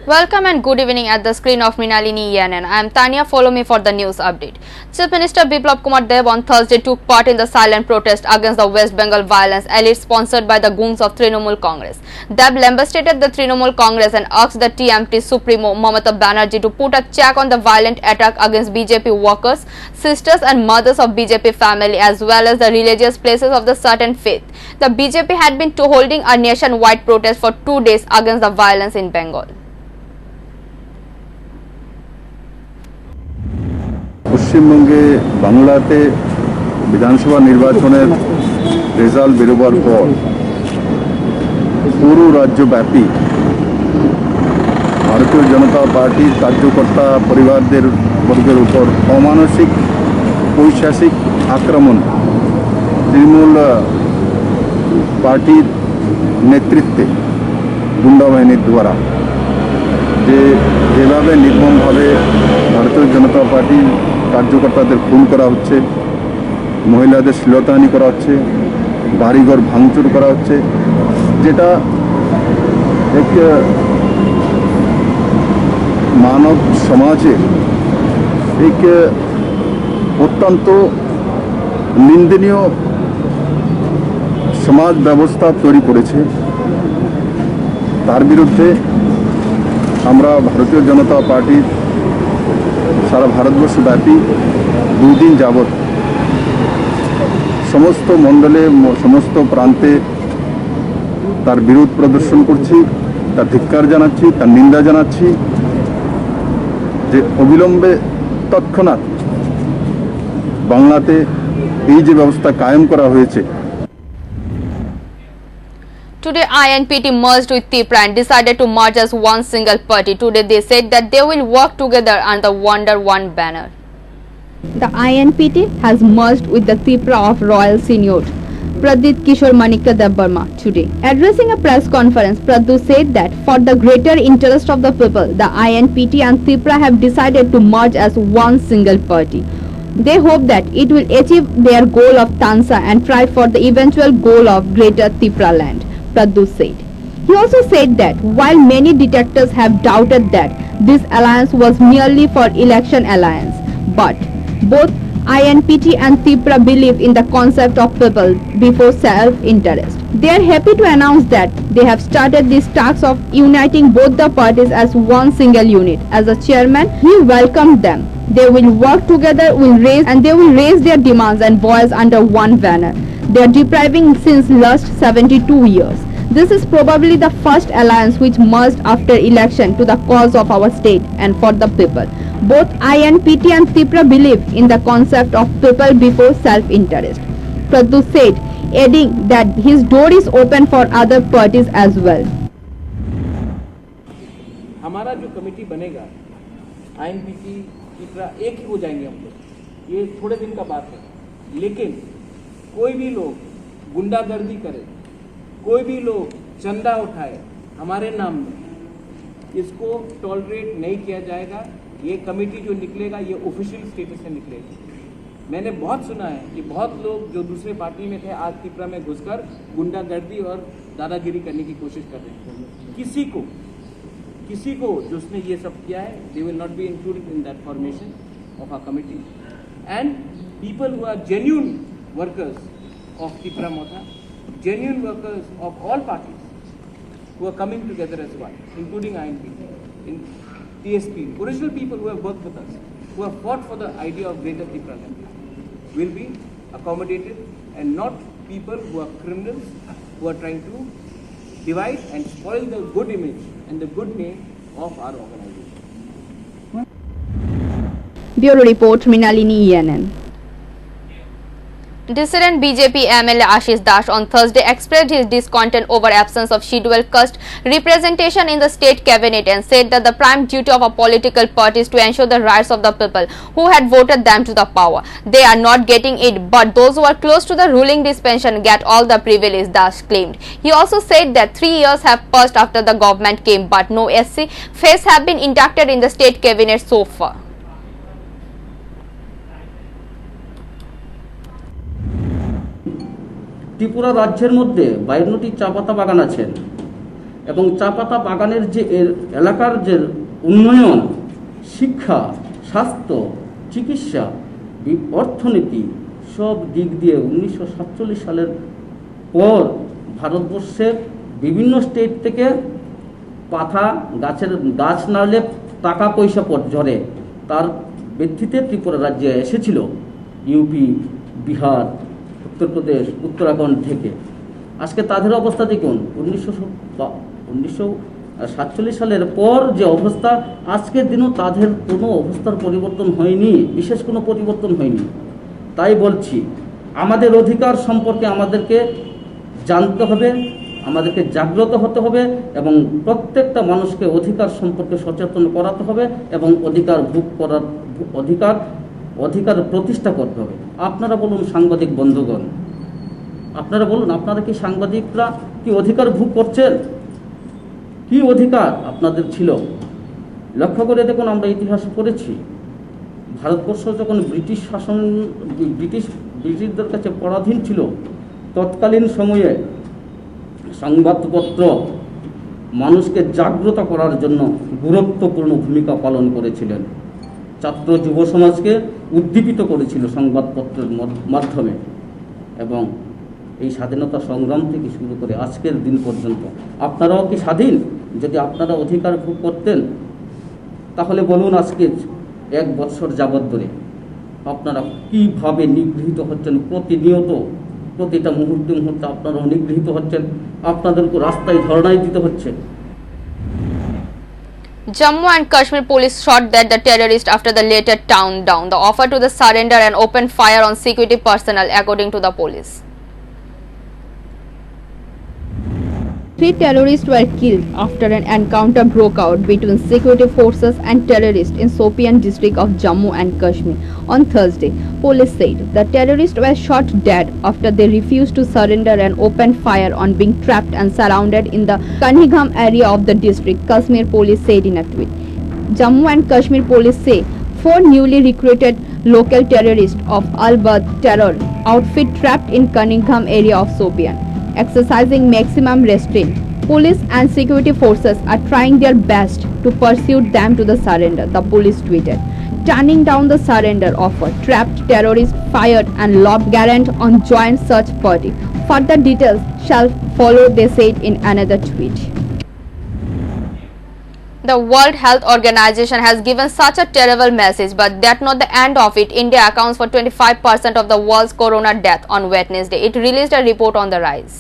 Welcome and good evening at the screen of Mrinalini ENN. I am Tanya. Follow me for the news update. Chief Minister Biplab Kumar Deb on Thursday took part in the silent protest against the West Bengal violence alleged sponsored by the goons of Trinamool Congress. Deb lambasted the Trinamool Congress and asked the TMT Supremo Mamata Banerjee to put a check on the violent attack against BJP workers, sisters and mothers of BJP family as well as the religious places of the certain faith. The BJP had been holding a nationwide protest for 2 days against the violence in Bengal. পশ্চিমবঙ্গে বাংলাতে বিধানসভা নির্বাচনের result বেরোবার পর পুরো রাজ্যব্যাপী ভারতীয় জনতা পার্টির কার্যকর্তা পরিবারদের বর্গের উপর অমানসিক পৈশাচিক আক্রমণ তৃণমূল পার্টির নেতৃত্বে গুন্ডা বাহিনীর দ্বারা যেভাবে নির্মমভাবে ভারতীয় জনতা পার্টির কার্যকর্তাদের খুন করা হচ্ছে, মহিলাদের শ্লীলতাহানি করা হচ্ছে, বাড়িঘর ভাঙচুর করা হচ্ছে, যেটা এক মানব সমাজে এক অত্যন্ত নিন্দনীয় সমাজ ব্যবস্থা তৈরি করেছে। তার বিরুদ্ধে আমরা ভারতীয় জনতা পার্টির সারা ভারতবর্ষব্যাপী 2 দিন যাবৎ সমস্ত মণ্ডলে সমস্ত প্রান্তে তার বিরোধ প্রদর্শন করছি, তার ধিক্কার জানাচ্ছি, তার নিন্দা জানাচ্ছি যে অবিলম্বে তৎক্ষণাৎ বাংলাতে এই যে ব্যবস্থা কায়েম করা হয়েছে। Today, INPT merged with TIPRA and decided to merge as one single party. Today, they said that they will work together under Wonder One banner. The INPT has merged with the TIPRA of Royal Senior Pradit Kishore Manikya Debbarma today. Addressing a press conference, Pradhu said that for the greater interest of the people, the INPT and TIPRA have decided to merge as one single party. They hope that it will achieve their goal of Tansa and try for the eventual goal of greater TIPRA land, Pradhu said. He also said that while many detractors have doubted that this alliance was merely for election alliance, but both INPT and TIPRA believe in the concept of people before self-interest. They are happy to announce that they have started this task of uniting both the parties as one single unit. As a chairman, he welcomed them. They will work together, they will raise their demands and voice under one banner. They are depriving since last 72 years. This is probably the first alliance which merged after election to the cause of our state and for the people. Both INPT and TIPRA believe in the concept of people before self-interest. Pradhu said, adding that his door is open for other parties as well. हमारा जो committee बनेगा INPT TIPRA एक ही हो जाएंगे हम लोग, ये थोड़े दिन का बात है। लेकिन कोई भी लोग गुंडागर्दी करे, कोई भी लोग चंदा उठाए हमारे नाम में, इसको टॉलरेट नहीं किया जाएगा। ये कमेटी जो निकलेगा ये ऑफिशियल स्टेटस से निकलेगा। मैंने बहुत सुना है कि बहुत लोग जो दूसरे पार्टी में थे आज TIPRA में घुसकर गुंडागर्दी और दादागिरी करने की कोशिश कर रहे हैं। किसी को जिसने ये सब किया है, they will not be included in that formation of our committee. And people who are genuine workers of TIPRA Motha, genuine workers of all parties who are coming together as one, including INPT, in TSP, original people who have worked with us, who have fought for the idea of greater TIPRA land, will be accommodated and not people who are criminals who are trying to divide and spoil the good image and the good name of our organization. Bureau Report, Mrinalini ENN. Dissident BJP MLA Ashish Das on Thursday expressed his discontent over absence of scheduled caste representation in the state cabinet and said that the prime duty of a political party is to ensure the rights of the people who had voted them to the power. They are not getting it, but those who are close to the ruling dispensation get all the privilege, Das claimed. He also said that 3 years have passed after the government came, but no SC face have been inducted in the state cabinet so far. Tripura রাজ্যের মধ্যে 52টি চা পাতা বাগান আছে। এবং চা পাতা বাগানের যে এলাকার যে উন্নয়ন, শিক্ষা, স্বাস্থ্য, চিকিৎসা, অর্থনীতি সব দিক দিয়ে 1947 সালের পর ভারতবর্ষের বিভিন্ন স্টেট থেকে পাতা গাছ নাড়লে টাকা পয়সা ঝরে, তার ভিত্তিতে ত্রিপুরা রাজ্যে এসেছিল ইউপি, বিহার, উত্তরপ্রদেশ, উত্তরাখণ্ড থেকে। আজকে তাদের অবস্থা দেখুন, 1947 সালের পর যে অবস্থা, আজকের দিনও তাদের কোনো অবস্থার পরিবর্তন হয়নি, বিশেষ কোনো পরিবর্তন হয়নি। তাই বলছি, আমাদের অধিকার সম্পর্কে আমাদেরকে জানতে হবে, আমাদেরকে জাগ্রত হতে হবে এবং প্রত্যেকটা মানুষকে অধিকার সম্পর্কে সচেতন করাতে হবে এবং অধিকার ভোগ করার অধিকার প্রতিষ্ঠা করতে হবে। আপনারা বলুন সাংবাদিক বন্ধুগণ, আপনারা বলুন, আপনারা কি সাংবাদিকরা কি অধিকার ভোগ করছেন? কি অধিকার আপনাদের ছিল? লক্ষ্য করে দেখুন, আমরা ইতিহাসে পড়েছি, ভারতবর্ষ যখন ব্রিটিশদের কাছে পরাধীন ছিল, তৎকালীন সময়ে সংবাদপত্র মানুষকে জাগ্রত করার জন্য গুরুত্বপূর্ণ ভূমিকা পালন করেছিলেন। ছাত্র যুব সমাজকে উদ্দীপিত করেছিল সংবাদপত্রের মাধ্যমে এবং এই স্বাধীনতা সংগ্রাম থেকে শুরু করে আজকের দিন পর্যন্ত আপনারাও কি স্বাধীন? যদি আপনারা অধিকার ভোগ করতেন তাহলে বলুন, আজকে 1 বছর যাবৎ ধরে আপনারা কিভাবে নিগৃহীত হচ্ছেন? প্রতিনিয়ত প্রতিটা মুহূর্তে আপনারাও নিগৃহীত হচ্ছেন, আপনাদেরকে রাস্তায় ধর্ণায় দিতে হচ্ছে। Jammu and Kashmir police shot dead the terrorist after the later town down. The offer to the surrender and open fire on security personnel, according to the police. 3 terrorists were killed after an encounter broke out between security forces and terrorists in Sopian district of Jammu and Kashmir on Thursday. Police said the terrorists were shot dead after they refused to surrender and opened fire on being trapped and surrounded in the Kanhigam area of the district, Kashmir police said in a tweet. Jammu and Kashmir police say 4 newly recruited local terrorists of Al-Bad terror outfit trapped in Kanhigam area of Sopian, exercising maximum restraint. Police and security forces are trying their best to pursue them to the surrender, the police tweeted. Turning down the surrender offer, trapped terrorists fired and lobbed garand on joint search party. Further details shall follow, they said in another tweet. The World Health Organization has given such a terrible message, but that's not the end of it. India accounts for 25% of the world's corona death on Wednesday. It released a report on the rise.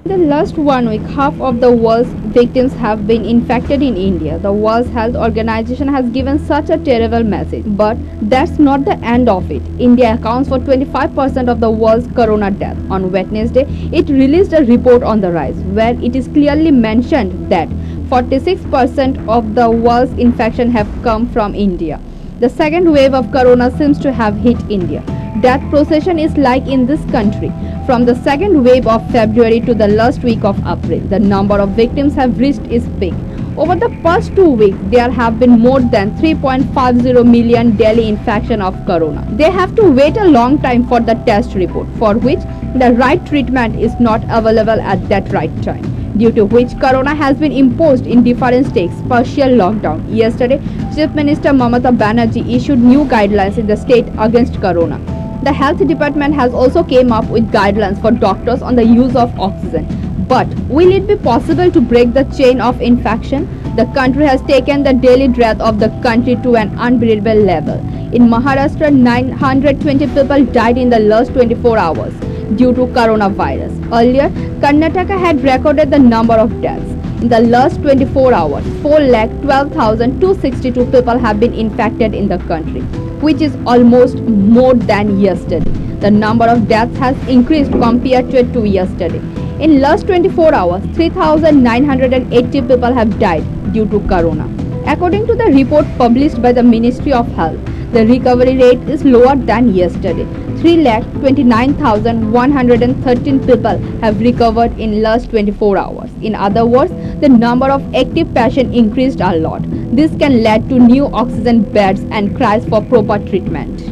In the last 1 week, half of the world's victims have been infected in India. The World Health Organization has given such a terrible message, but that's not the end of it. India accounts for 25% of the world's corona death. On Wednesday, it released a report on the rise, where it is clearly mentioned that 46% of the world's infection have come from India. The second wave of corona seems to have hit India. Death procession is like in this country. From the second wave of February to the last week of April, the number of victims have reached its peak. Over the past 2 weeks, there have been more than 3.50 million daily infection of corona. They have to wait a long time for the test report, for which the right treatment is not available at that right time, due to which corona has been imposed in different states partial lockdown. Yesterday, Chief Minister Mamata Banerjee issued new guidelines in the state against corona. The health department has also came up with guidelines for doctors on the use of oxygen. But will it be possible to break the chain of infection? The country has taken the daily death of the country to an unbelievable level. In Maharashtra, 920 people died in the last 24 hours due to coronavirus. Earlier, Karnataka had recorded the number of deaths. In the last 24 hours, 4,12,262 people have been infected in the country, which is almost more than yesterday. The number of deaths has increased compared to yesterday. In last 24 hours, 3,980 people have died due to corona. According to the report published by the Ministry of Health, the recovery rate is lower than yesterday. 3,29,113 people have recovered in last 24 hours. In other words, the number of active patients increased a lot. This can lead to new oxygen beds and cries for proper treatment.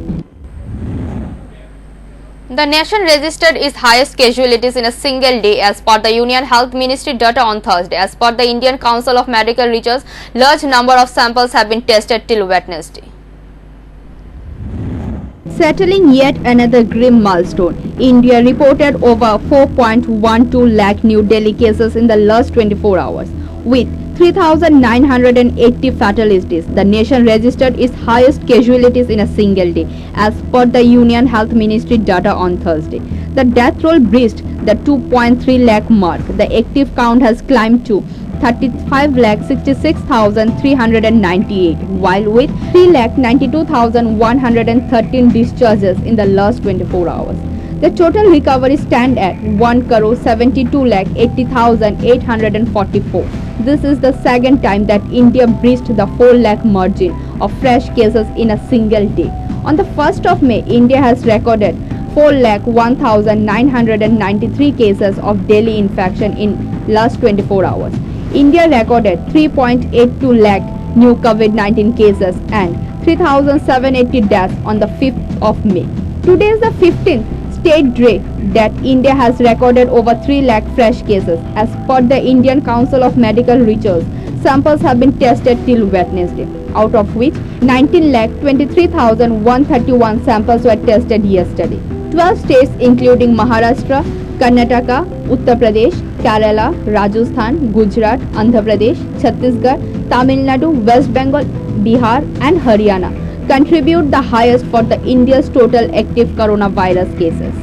The nation registered its highest casualties in a single day as per the Union Health Ministry data on Thursday. As per the Indian Council of Medical Research, large number of samples have been tested till Wednesday. Settling yet another grim milestone, India reported over 4.12 lakh new daily cases in the last 24 hours. With 3,980 fatalities, the nation registered its highest casualties in a single day, as per the Union Health Ministry data on Thursday. The death roll breached the 2.3 lakh mark. The active count has climbed to 35,66,398, while with 3,92,113 discharges in the last 24 hours. The total recovery stand at 1,72,80,844. This is the second time that India breached the 4 lakh margin of fresh cases in a single day. On the 1st of May, India has recorded 4,01,993 cases of daily infection in last 24 hours. India recorded 3.82 lakh new COVID-19 cases and 3,780 deaths on the 5th of May. Today is the 15th state day that India has recorded over 3 lakh fresh cases. As per the Indian Council of Medical Research, samples have been tested till Wednesday, out of which 19,23,131 samples were tested yesterday. 12 states including Maharashtra, Karnataka, Uttar Pradesh, Kerala, Rajasthan, Gujarat, Andhra Pradesh, Chhattisgarh, Tamil Nadu, West Bengal, Bihar and Haryana contribute the highest for the India's total active coronavirus cases.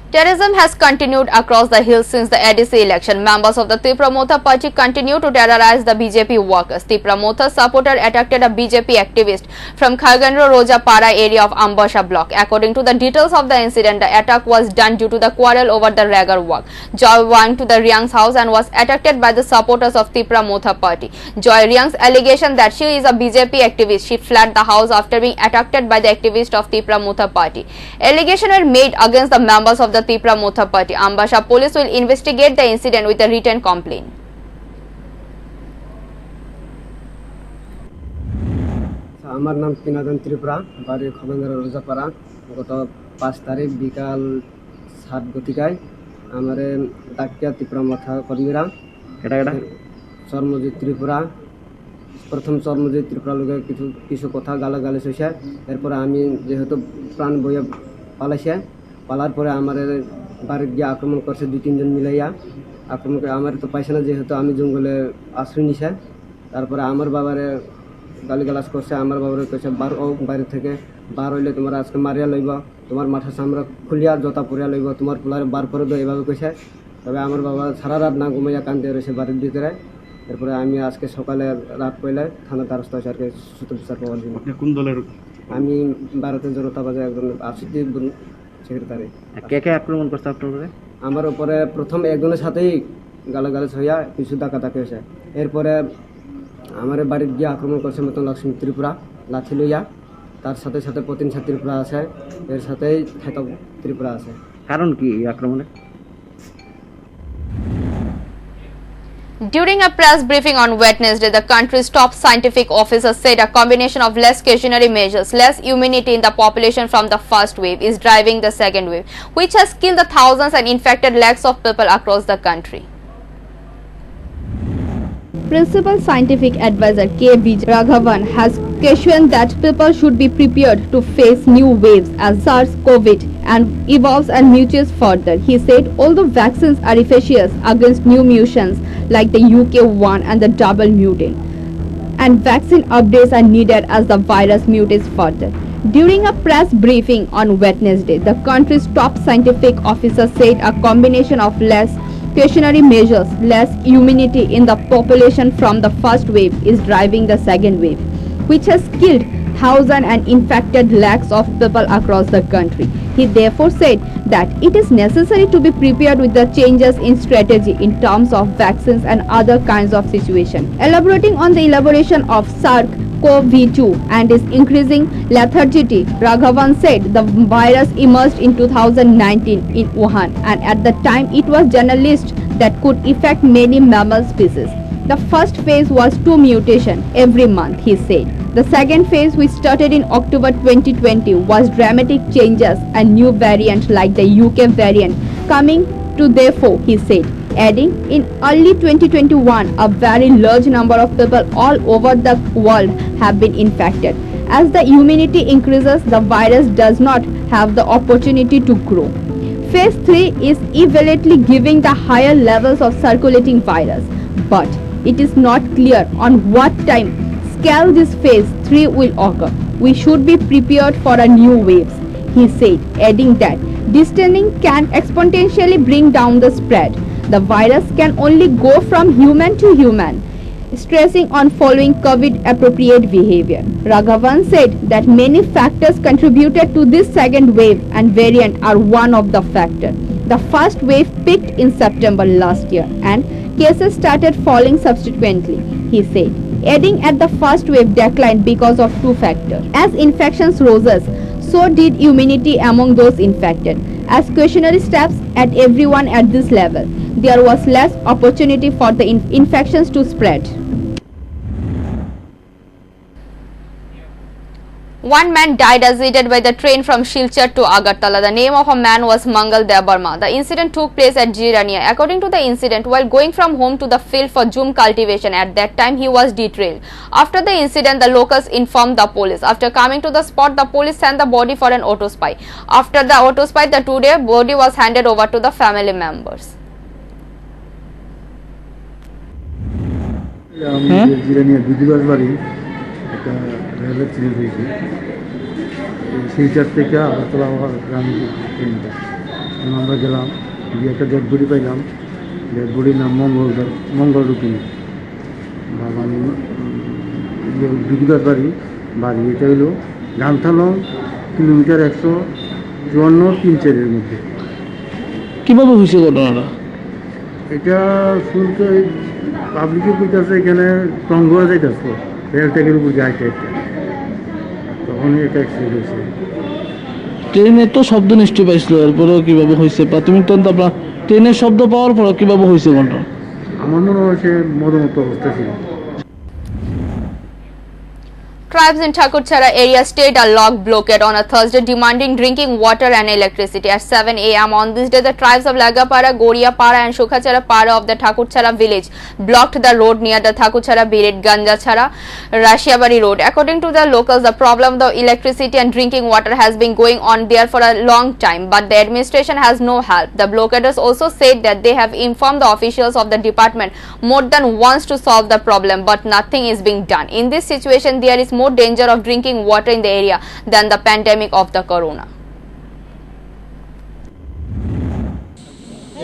Terrorism has continued across the hills since the ADC election. Members of the Tripura Motha party continue to terrorize the BJP workers. Tripura Motha supporter attacked a BJP activist from Kharganro Rojapara area of Ambasha block. According to the details of the incident, the attack was done due to the quarrel over the regar work. Joy went to the Riang's house and was attacked by the supporters of Tripura Motha party. Joy Riang's allegation that she is a BJP activist. She fled the house after being attacked by the activist of Tripura Motha party. Allegations were made against the members of the Tripura Motha party. Ambasha police will investigate the incident with a written complaint. আমার নাম কিনাদন ত্রিপুরা, বাড়ি খগেন্দ্র রোজাপাড়া। গত 5 তারিখ বিকাল 7 গতিকায় আমার ডাকিয়া ত্রিপুরা মথা কর্মীরা চর্মজিৎ ত্রিপুরা প্রথম চর্মজিৎ ত্রিপুরা লোকে কিছু কথা গালাগালি হয়েছে। এরপরে আমি যেহেতু প্রাণ বইয়ে পালাইছে, পালার পরে আমার বাড়িতে গিয়ে আক্রমণ করছে 2-3 জন মিলাইয়া। আক্রমণ করে আমার তো পাইছে না, যেহেতু আমি জঙ্গলে আশ্রয় নিছে। তারপরে আমার বাবারে গালিগালাজ করছে। আমার বাবারে কইছে বাইরে থেকে বার হইলে তোমার আজকে মারিয়া লইব, তোমার মাথা চামড়া খুলিয়া জোতা পরিয়া লইব, তোমার পোলারে বার করে দেবো, এভাবে কইছে। তবে আমার বাবা সারা রাত না ঘুমাইয়া কান্দে রয়েছে বাড়ির ভিতরে। এরপরে আমি আজকে সকালে রাত পইলে থানা দ্বারস্থ হয়েছে আর কি সুতো বিচার পাওয়ার জন্য। কোন দলের? আমি ভারতের জনতা পার্টির একজন আসিফ সেক্রেটারি। কে কে আক্রমণ করছে আপনার উপরে? আমার উপরে প্রথম একজনের সাথেই গালাগালাজ হইয়া কিছু ডাকাডাকি হয়েছে। এরপরে আমার বাড়িতে গিয়ে আক্রমণ করছে মতন লক্ষ্মী ত্রিপুরা লাঠি লইয়া। তার সাথে সাথে প্রতিষ্ঠা ত্রিপুরা আছে, এর সাথেই থেতক ত্রিপুরা আছে। কারণ কি এই আক্রমণে? During a press briefing on Wednesday, the country's top scientific officer said a combination of less cautionary measures, less immunity in the population from the first wave is driving the second wave, which has killed the thousands and infected lakhs of people across the country. Principal Scientific Advisor K. Raghavan has cautioned that people should be prepared to face new waves as SARS-CoV and evolves and mutates further. He said although vaccines are efficacious against new mutations like the UK1 and the double mutant, and vaccine updates are needed as the virus mutates further. During a press briefing on Wednesday, the country's top scientific officer said a combination of less cautionary measures, less immunity in the population from the first wave is driving the second wave, which has killed thousands and infected lakhs of people across the country. He therefore said that it is necessary to be prepared with the changes in strategy in terms of vaccines and other kinds of situations. Elaborating on the elaboration of SARS-CoV-2 and its increasing lethality, Raghavan said the virus emerged in 2019 in Wuhan, and at the time it was journalist that could affect many mammal species. The first phase was 2 mutations every month, he said. The second phase, which started in October 2020, was dramatic changes and new variants like the UK variant coming to therefore, he said, adding, in early 2021, a very large number of people all over the world have been infected. As the immunity increases, the virus does not have the opportunity to grow. Phase 3 is evaluatively giving the higher levels of circulating virus, but it is not clear on what time scale this phase 3 will occur. We should be prepared for a new waves, he said, adding that distancing can exponentially bring down the spread. The virus can only go from human to human, stressing on following COVID-appropriate behavior. Raghavan said that many factors contributed to this second wave and variant are one of the factors. The first wave peaked in September last year and cases started falling subsequently, he said, adding at the first wave declined because of two factors. As infections rose, so did immunity among those infected. As cautionary steps at everyone at this level, there was less opportunity for the infections to spread. One man died as he did by the train from Silchar to Agartala. The name of a man was Mangal Debarma. The incident took place at Jirania. According to the incident, while going from home to the field for jhum cultivation, at that time he was derailed. After the incident, the locals informed the police. After coming to the spot, the police sent the body for an autopsy. After the autopsy, the two-day body was handed over to the family members. Silchar থেকে আগরতলা গ্রামে ট্রেনটা আমরা গেলাম গিয়ে একটা dead body পাইলাম। Dead বডির নাম মঙ্গল রূপিণী বাবা বিদ্যুৎ বাড়ি এটা হলো গামথালং কিলোমিটার 154-3-4 মধ্যে। কীভাবে হয়েছে ঘটনাটা? এটা শুনতে পাবলিকে কইতাছে এখানে টঙ্গোয়া যাইতেছে রেল ট্র্যাকের উপর যাইতে তখনই এটা অ্যাক্সিডেন্ট হয়েছে। ট্রেনে তো শব্দ নিশ্চয়ই পাইছিল, এরপরেও কীভাবে হয়েছে? প্রাথমিক তদন্ত আপনার ট্রেনের শব্দ পাওয়ার পরও কীভাবে হয়েছে ঘটনা? আমার মনে হয় সে মদমত অবস্থা ছিল। Tribes in Thakurchhara area stayed a log blockade on a Thursday demanding drinking water and electricity. At 7 a.m. on this day, the tribes of Lagapara, Goriapara and Shukhachara Para of the Thakurchhara village blocked the road near the Thakurchhara Birit Ganjachara Rashiabari road. According to the locals, the problem of the electricity and drinking water has been going on there for a long time, but the administration has no help. The blockaders also said that they have informed the officials of the department more than once to solve the problem, but nothing is being done. In this situation, there is more danger of drinking water in the area than the pandemic of the corona.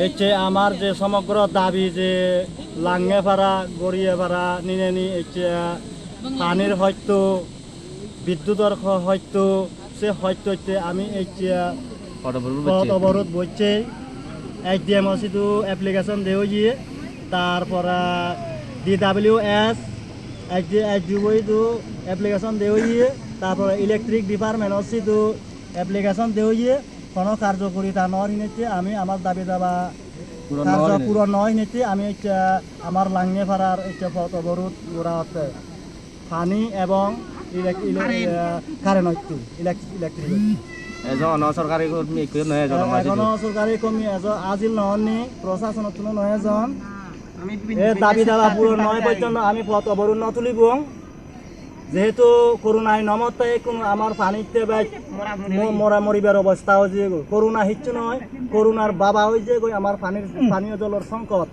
এতে আমার যে সমগ্র দাবি যে লাঙ্গেপাড়া গড়িয়াপাড়া নিনেনি এতে পানির হয়তো বিদ্যুতের হয়তো সে হয়তো আমি এতে অবরোধ বইছে HDMC তো অ্যাপ্লিকেশন দেও গিয়ে তারপর DWS HDWI তো অ্যাপ্লিকেশন দেও গিয়ে তারপর ইলেকট্রিক ডিপার্টমেন্ট অসি তো অ্যাপ্লিকেশন দেও গিয়ে কোনো কার্যকরিতা নয় নিতে আমি আমার দাবি দাবা কার্য পূরণ নয় নিতে আমি আমার লাঙ্গেপাড়ার একটা পথ অবরোধ করা হচ্ছে পানি এবং কারেন্ট হচ্ছে ইলেকট্রিক এজন সরকারি কর্মী সরকারি কর্মী এজন আজিল নহনি প্রশাসনত নয় এজন দাবি দাবা পূরণ নয় পর্যন্ত আমি পথ অবরোধ নতুলিব যেহেতু করোনায় নমতায় কোনো আমার পানিতে মরা মরিবার অবস্থা হয়েছে করোনা হিচ্ছু নয় করোনার বাবা হয়েছে আমার পানীয় জলের সংকট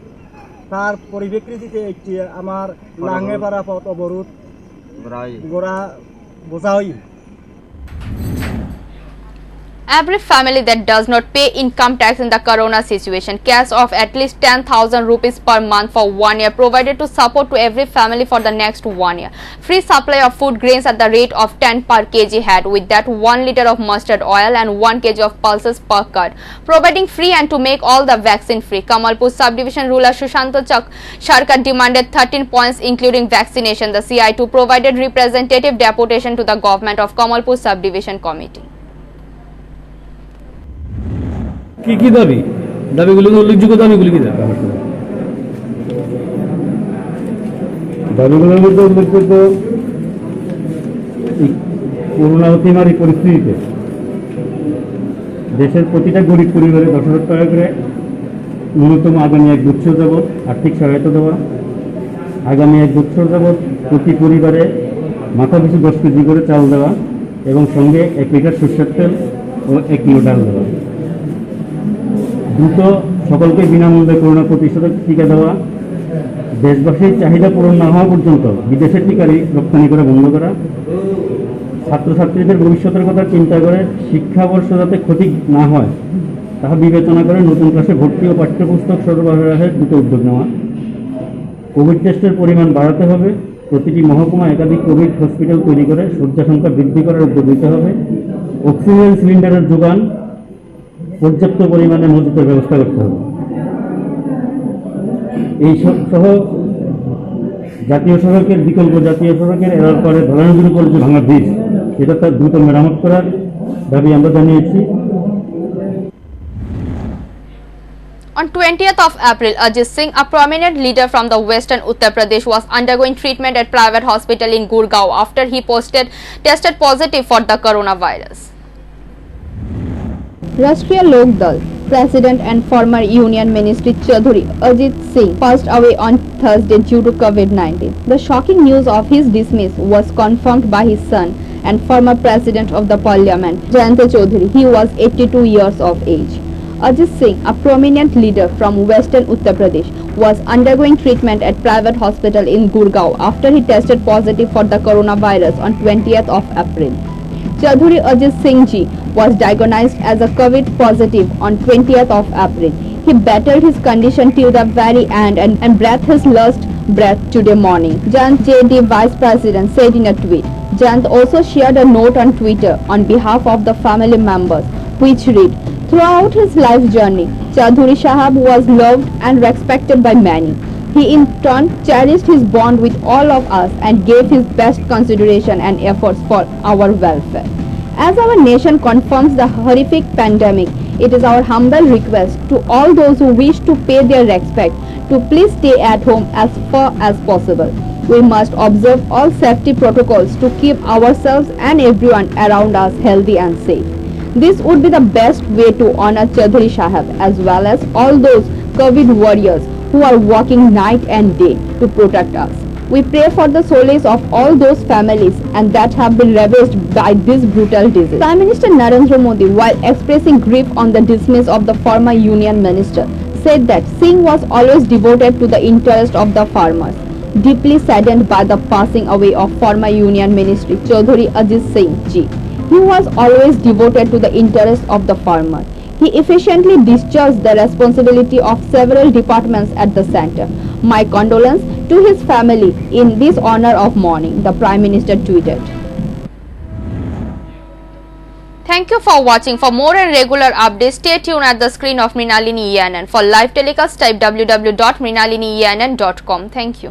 তার পরিপ্রেক্ষিতে একটি আমার লাঙ্গেপাড়া পথ অবরোধ গোড়া বোঝা হয়। Every family that does not pay income tax in the corona situation, cash of at least 10,000 rupees per month for 1 year provided to support to every family for the next 1 year. Free supply of food grains at the rate of 10 per kg head, with that 1 liter of mustard oil and 1 kg of pulses per card. Providing free and to make all the vaccine free. Kamalpur subdivision ruler Shushanto Sharkar demanded 13 points including vaccination. The CI2 provided representative deputation to the government of Kamalpur subdivision committee. কি কি দাবি দাবিগুলো উল্লেখযোগ্য দাবিগুলো কি দাবিগুলোর মধ্যে উল্লেখযোগ্য এই করোনা অতিমারী পরিস্থিতিতে দেশের প্রতিটা গরিব পরিবারে 10,000 টাকা করে ন্যূনতম আগামী 1 বছর যাবৎ আর্থিক সহায়তা দেওয়া, আগামী 1 বছর যাবৎ প্রতি পরিবারে মাথা পিছু 10 কেজি করে চাল দেওয়া এবং সঙ্গে 1 লিটার সরষের তেল ও 1 কিলো ডাল দেওয়া, দ্রুত সকলকে বিনামূল্যে করোনা প্রতিষেধক টিকা দেওয়া, দেশবাসীর চাহিদা পূরণ না হওয়া পর্যন্ত বিদেশের টিকা রপ্তানি করা বন্ধ করা, ছাত্রছাত্রীদের ভবিষ্যতের কথা চিন্তা করে শিক্ষাবর্ষ যাতে ক্ষতি না হয় তাহা বিবেচনা করে নতুন ক্লাসে ভর্তি ও পাঠ্যপুস্তক সরবরাহের দ্রুত উদ্যোগ নেওয়া, কোভিড টেস্টের পরিমাণ বাড়াতে হবে, প্রতিটি মহকুমা একাধিক কোভিড হসপিটাল তৈরি করে শয্যা সংখ্যা বৃদ্ধি করার উদ্যোগ নিতে হবে, অক্সিজেন সিলিন্ডারের যোগান পর্যাপ্ত পরিমাণে মজুতের ব্যবস্থা করতে হবে। এই সহ জাতীয় সড়কের বিকল্প জাতীয় সড়কের এরার পরে ধরনের উপর যে ভাঙা ব্রিজ সেটা তার দ্রুত মেরামত করার দাবি আমরা জানিয়েছি। On 20th of April, Ajit Singh, a prominent leader from the western Uttar Pradesh, was undergoing treatment at private hospital in Gurgaon after he tested positive for the coronavirus. Rashtriya Lok Dal President and former Union Ministry Chaudhary Ajit Singh passed away on Thursday due to COVID-19. The shocking news of his dismiss was confirmed by his son and former President of the Parliament, Jayant Chaudhary. He was 82 years of age. Ajit Singh, a prominent leader from western Uttar Pradesh, was undergoing treatment at private hospital in Gurgaon after he tested positive for the coronavirus on 20th of April. Chaudhary Ajit Singh Ji was diagnosed as a COVID positive on 20th of April. He battled his condition till the very end and breathed his last breath today morning, Jayant JD Vice President said in a tweet. Jayant also shared a note on Twitter on behalf of the family members, which read, "Throughout his life journey, Chaudhary Sahab was loved and respected by many. He in turn cherished his bond with all of us and gave his best consideration and efforts for our welfare." As our nation confirms the horrific pandemic, it is our humble request to all those who wish to pay their respect to please stay at home as far as possible. We must observe all safety protocols to keep ourselves and everyone around us healthy and safe. This would be the best way to honor Chaudhary Sahab as well as all those COVID warriors who are working night and day to protect us. We pray for the souls of all those families and that have been ravaged by this brutal disease. Prime Minister Narendra Modi, while expressing grief on the dismiss of the former Union Minister, said that Singh was always devoted to the interest of the farmers. Deeply saddened by the passing away of former Union Ministry Chaudhary Ajit Singh Ji, he was always devoted to the interest of the farmer. He efficiently discharged the responsibility of several departments at the center. My condolence to his family in this honor of mourning, the Prime Minister tweeted. Thank you for watching. For more and regular updates, stay tuned at the screen of Mrinalini ENN. For live telecast, type www.mrinalinienn.com. Thank you.